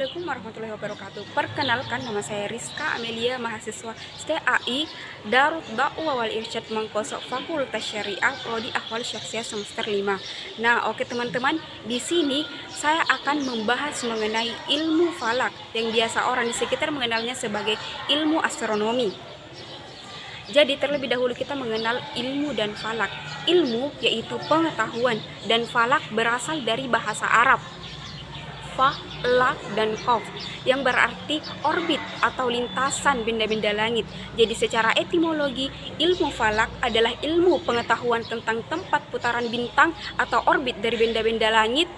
Assalamualaikum warahmatullahi wabarakatuh. Perkenalkan, nama saya Rizka Amelia, mahasiswa STAI Darut Dakwah wal Irsyad Mangkosok Fakultas Syariah Prodi Ahwal Syakhsiyah semester 5. Nah, oke teman-teman, di sini saya akan membahas mengenai ilmu falak yang biasa orang di sekitar mengenalnya sebagai ilmu astronomi. Jadi terlebih dahulu kita mengenal ilmu dan falak. Ilmu yaitu pengetahuan dan falak berasal dari bahasa Arab fa, la, dan kof yang berarti orbit atau lintasan benda-benda langit. Jadi secara etimologi, ilmu falak adalah ilmu pengetahuan tentang tempat putaran bintang atau orbit dari benda-benda langit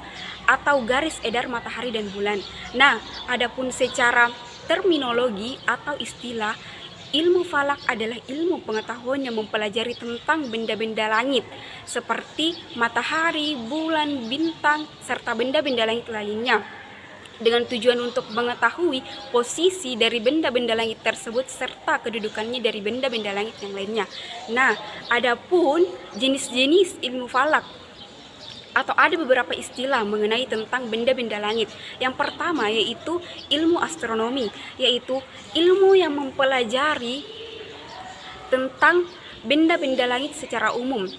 atau garis edar matahari dan bulan. Nah, adapun secara terminologi atau istilah, ilmu falak adalah ilmu pengetahuan yang mempelajari tentang benda-benda langit seperti matahari, bulan, bintang, serta benda-benda langit lainnya, dengan tujuan untuk mengetahui posisi dari benda-benda langit tersebut serta kedudukannya dari benda-benda langit yang lainnya. Nah, adapun jenis-jenis ilmu falak atau ada beberapa istilah mengenai tentang benda-benda langit. Yang pertama yaitu ilmu astronomi, yaitu ilmu yang mempelajari tentang benda-benda langit secara umum.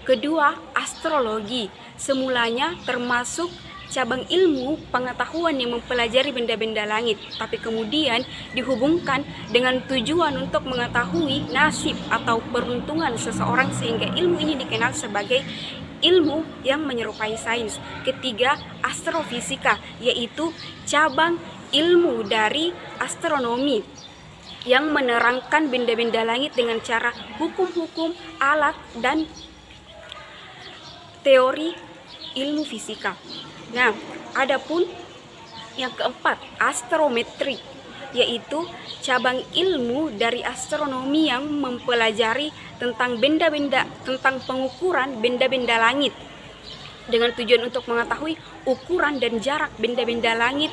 Kedua, astrologi, semulanya termasuk cabang ilmu pengetahuan yang mempelajari benda-benda langit, tapi kemudian dihubungkan dengan tujuan untuk mengetahui nasib atau peruntungan seseorang, sehingga ilmu ini dikenal sebagai ilmu yang menyerupai sains. Ketiga, astrofisika, yaitu cabang ilmu dari astronomi yang menerangkan benda-benda langit dengan cara hukum-hukum, alat, dan teori ilmu fisika. Nah, adapun yang keempat, astrometri, yaitu cabang ilmu dari astronomi yang mempelajari tentang tentang pengukuran benda-benda langit dengan tujuan untuk mengetahui ukuran dan jarak benda-benda langit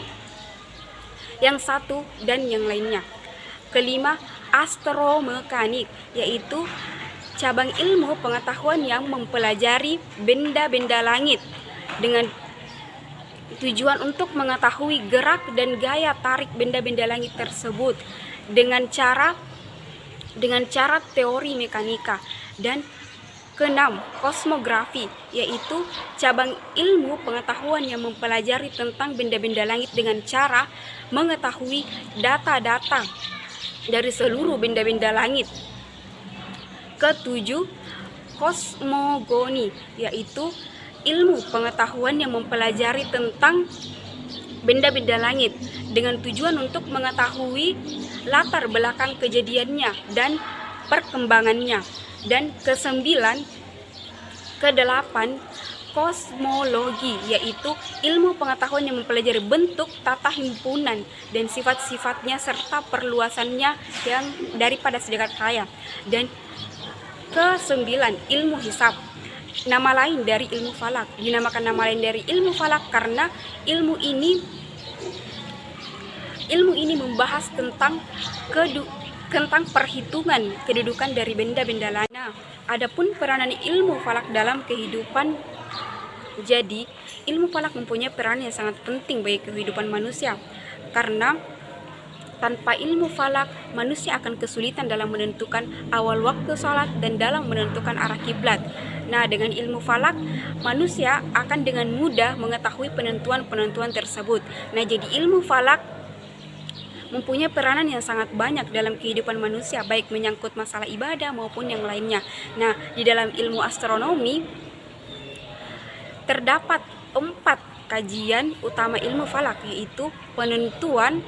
yang satu dan yang lainnya. Kelima, astromekanik, yaitu cabang ilmu pengetahuan yang mempelajari benda-benda langit dengan tujuan untuk mengetahui gerak dan gaya tarik benda-benda langit tersebut dengan cara teori mekanika. Dan keenam, kosmografi, yaitu cabang ilmu pengetahuan yang mempelajari tentang benda-benda langit dengan cara mengetahui data-data dari seluruh benda-benda langit. Ketujuh, kosmogoni, yaitu ilmu pengetahuan yang mempelajari tentang benda-benda langit dengan tujuan untuk mengetahui latar belakang kejadiannya dan perkembangannya. Dan kedelapan, kosmologi, yaitu ilmu pengetahuan yang mempelajari bentuk, tata himpunan, dan sifat-sifatnya serta perluasannya yang daripada sejagat raya. Dan kesembilan, ilmu hisab, nama lain dari ilmu falak. Dinamakan nama lain dari ilmu falak karena ilmu ini membahas tentang perhitungan kedudukan dari benda-benda lain. Nah, adapun peranan ilmu falak dalam kehidupan, jadi ilmu falak mempunyai peran yang sangat penting bagi kehidupan manusia, karena tanpa ilmu falak, manusia akan kesulitan dalam menentukan awal waktu sholat dan dalam menentukan arah kiblat. Nah, dengan ilmu falak, manusia akan dengan mudah mengetahui penentuan-penentuan tersebut. Nah, jadi ilmu falak mempunyai peranan yang sangat banyak dalam kehidupan manusia, baik menyangkut masalah ibadah maupun yang lainnya. Nah, di dalam ilmu astronomi terdapat 4 kajian utama ilmu falak, yaitu penentuan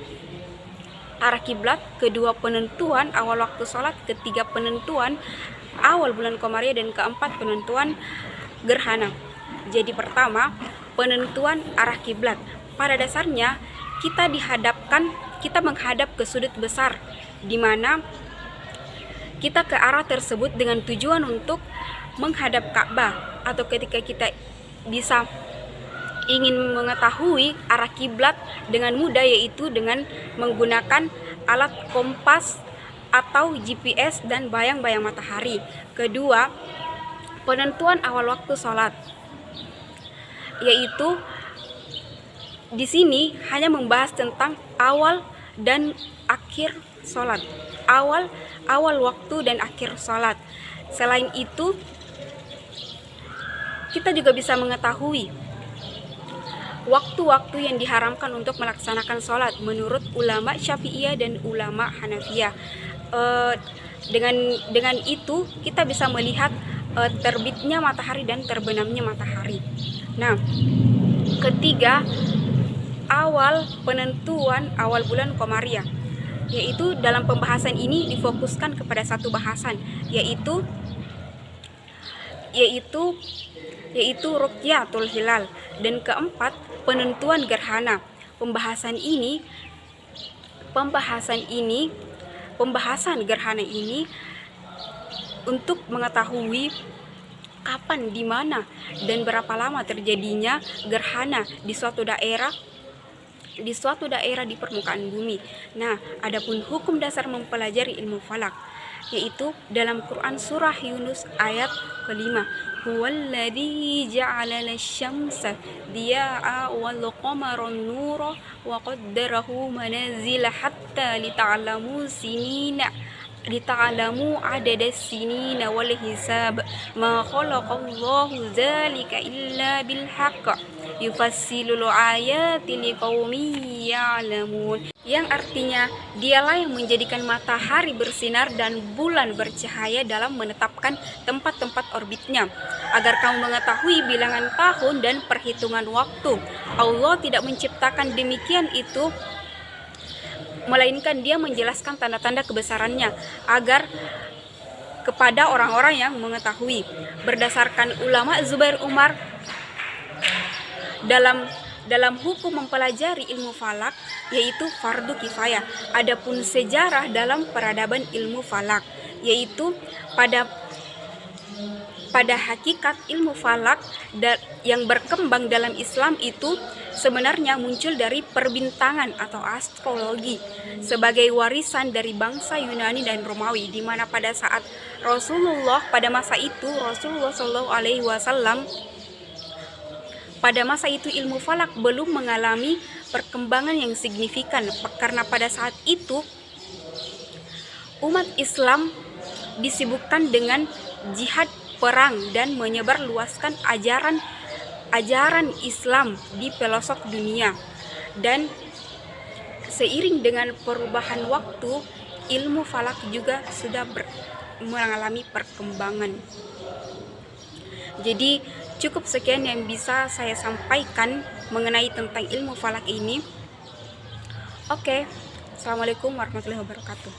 arah kiblat, kedua penentuan awal waktu sholat, ketiga penentuan awal bulan Komariah, dan keempat penentuan gerhana. Jadi pertama, penentuan arah kiblat. Pada dasarnya kita menghadap ke sudut besar, di mana kita ke arah tersebut dengan tujuan untuk menghadap Ka'bah, atau ketika kita bisa ingin mengetahui arah kiblat dengan mudah, yaitu dengan menggunakan alat kompas atau GPS dan bayang-bayang matahari. Kedua, penentuan awal waktu sholat, yaitu di sini hanya membahas tentang awal dan akhir sholat, awal waktu dan akhir sholat. Selain itu, kita juga bisa mengetahui waktu-waktu yang diharamkan untuk melaksanakan sholat menurut ulama Syafi'iyah dan ulama Hanafiyah. Dengan itu kita bisa melihat terbitnya matahari dan terbenamnya matahari. Nah, ketiga, penentuan awal bulan Komariah, yaitu dalam pembahasan ini difokuskan kepada satu bahasan, yaitu Ruqyatul Hilal. Dan keempat, penentuan gerhana. Pembahasan gerhana ini untuk mengetahui kapan, di mana, dan berapa lama terjadinya gerhana di suatu daerah di permukaan bumi. Nah, adapun hukum dasar mempelajari ilmu falak, yaitu dalam Quran surah Yunus ayat ke-5, huwallazi ja'ala asy-syamsa diya'a wal qamara nura wa qaddarahu manazila hatta lita'lamu adada sinina wal hisab ma khalaqallahu dzalika illa bil haqq yufassilul ayati liqaumin ya'lamun, yang artinya dialah yang menjadikan matahari bersinar dan bulan bercahaya dalam menetapkan tempat-tempat orbitnya agar kamu mengetahui bilangan tahun dan perhitungan waktu. Allah tidak menciptakan demikian itu, melainkan Dia menjelaskan tanda-tanda kebesarannya agar kepada orang-orang yang mengetahui. Berdasarkan ulama Zubair Umar, dalam hukum mempelajari ilmu falak, yaitu fardu kifayah. Adapun sejarah dalam peradaban ilmu falak, yaitu pada hakikat ilmu falak yang berkembang dalam Islam itu sebenarnya muncul dari perbintangan atau astrologi sebagai warisan dari bangsa Yunani dan Romawi, di mana pada masa itu Rasulullah SAW, pada masa itu ilmu falak belum mengalami perkembangan yang signifikan, karena pada saat itu umat Islam disibukkan dengan jihad perang dan menyebarluaskan ajaran Islam di pelosok dunia. Dan seiring dengan perubahan waktu, ilmu falak juga sudah mengalami perkembangan. Jadi cukup sekian yang bisa saya sampaikan mengenai tentang ilmu falak ini. Oke, Assalamualaikum warahmatullahi wabarakatuh.